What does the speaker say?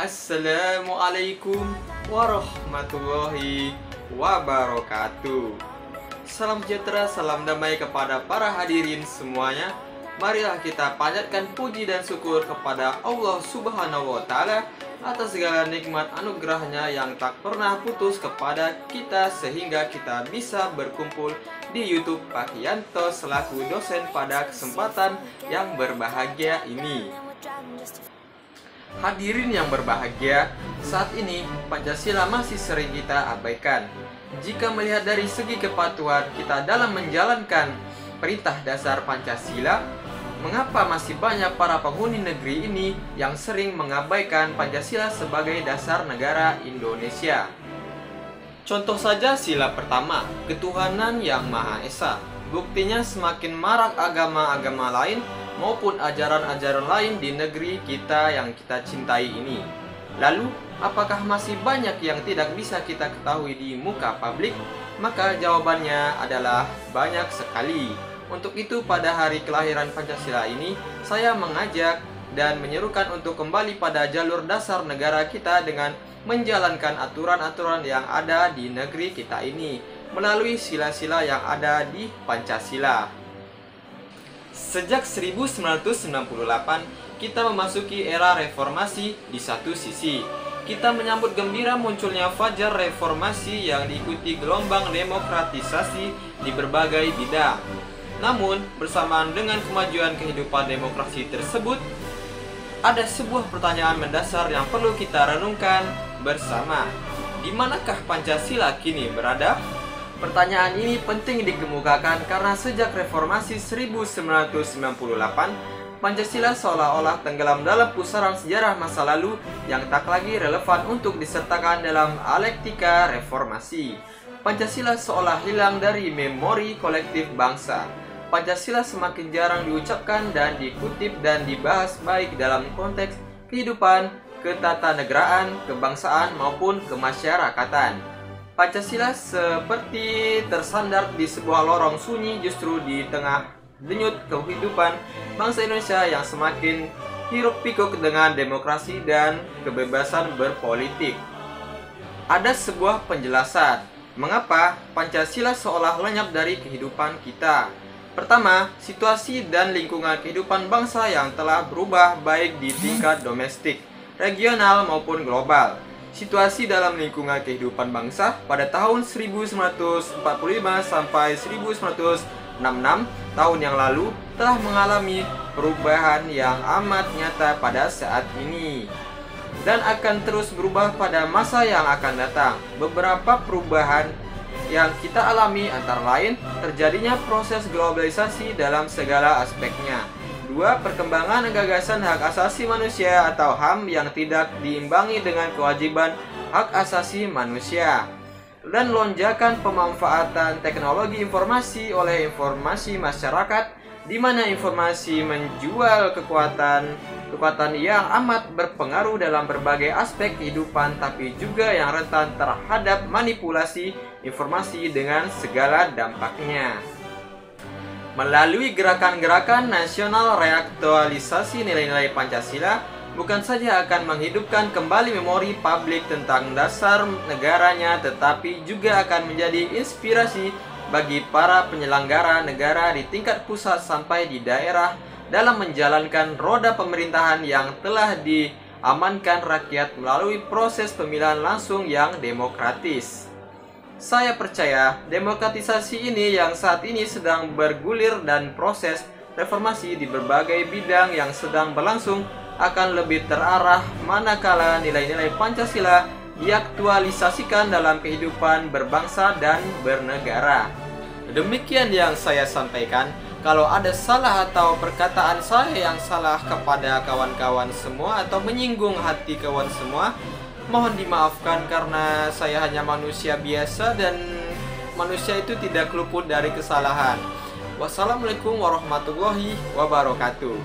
Assalamualaikum warahmatullahi wabarakatuh. Salam sejahtera, salam damai kepada para hadirin semuanya. Marilah kita panjatkan puji dan syukur kepada Allah Subhanahu wa Ta'ala atas segala nikmat anugerahnya yang tak pernah putus kepada kita, sehingga kita bisa berkumpul di YouTube Pak Yanto selaku dosen pada kesempatan yang berbahagia ini. Hadirin yang berbahagia, saat ini Pancasila masih sering kita abaikan. Jika melihat dari segi kepatuhan kita dalam menjalankan perintah dasar Pancasila, mengapa masih banyak para penghuni negeri ini yang sering mengabaikan Pancasila sebagai dasar negara Indonesia? Contoh saja sila pertama, ketuhanan yang Maha Esa. Buktinya semakin marak agama-agama lain maupun ajaran-ajaran lain di negeri kita yang kita cintai ini. Lalu, apakah masih banyak yang tidak bisa kita ketahui di muka publik? Maka jawabannya adalah banyak sekali. Untuk itu, pada hari kelahiran Pancasila ini, saya mengajak dan menyerukan untuk kembali pada jalur dasar negara kita dengan menjalankan aturan-aturan yang ada di negeri kita ini melalui sila-sila yang ada di Pancasila. Sejak 1998, kita memasuki era reformasi. Di satu sisi, kita menyambut gembira munculnya fajar reformasi yang diikuti gelombang demokratisasi di berbagai bidang. Namun, bersamaan dengan kemajuan kehidupan demokrasi tersebut, ada sebuah pertanyaan mendasar yang perlu kita renungkan bersama. Di manakah Pancasila kini berada? Pertanyaan ini penting dikemukakan karena sejak reformasi 1998, Pancasila seolah-olah tenggelam dalam pusaran sejarah masa lalu yang tak lagi relevan untuk disertakan dalam alektika reformasi. Pancasila seolah hilang dari memori kolektif bangsa. Pancasila semakin jarang diucapkan dan dikutip dan dibahas baik dalam konteks kehidupan, ketatanegaraan, kebangsaan maupun kemasyarakatan. Pancasila seperti tersandar di sebuah lorong sunyi justru di tengah denyut kehidupan bangsa Indonesia yang semakin hiruk-pikuk dengan demokrasi dan kebebasan berpolitik. Ada sebuah penjelasan mengapa Pancasila seolah lenyap dari kehidupan kita. Pertama, situasi dan lingkungan kehidupan bangsa yang telah berubah baik di tingkat domestik, regional maupun global. Situasi dalam lingkungan kehidupan bangsa pada tahun 1945 sampai 1966 tahun yang lalu telah mengalami perubahan yang amat nyata pada saat ini dan akan terus berubah pada masa yang akan datang. Beberapa perubahan yang kita alami antara lain terjadinya proses globalisasi dalam segala aspeknya. 2. Perkembangan gagasan hak asasi manusia atau HAM yang tidak diimbangi dengan kewajiban hak asasi manusia. Dan lonjakan pemanfaatan teknologi informasi oleh informasi masyarakat, di mana informasi menjual kekuatan yang amat berpengaruh dalam berbagai aspek kehidupan, tapi juga yang rentan terhadap manipulasi informasi dengan segala dampaknya. Melalui gerakan-gerakan nasional reaktualisasi nilai-nilai Pancasila bukan saja akan menghidupkan kembali memori publik tentang dasar negaranya, tetapi juga akan menjadi inspirasi bagi para penyelenggara negara di tingkat pusat sampai di daerah dalam menjalankan roda pemerintahan yang telah diamankan rakyat melalui proses pemilihan langsung yang demokratis. Saya percaya demokratisasi ini yang saat ini sedang bergulir dan proses reformasi di berbagai bidang yang sedang berlangsung akan lebih terarah manakala nilai-nilai Pancasila diaktualisasikan dalam kehidupan berbangsa dan bernegara. Demikian yang saya sampaikan. Kalau ada salah atau perkataan saya yang salah kepada kawan-kawan semua atau menyinggung hati kawan semua, mohon dimaafkan karena saya hanya manusia biasa dan manusia itu tidak luput dari kesalahan. Wassalamualaikum warahmatullahi wabarakatuh.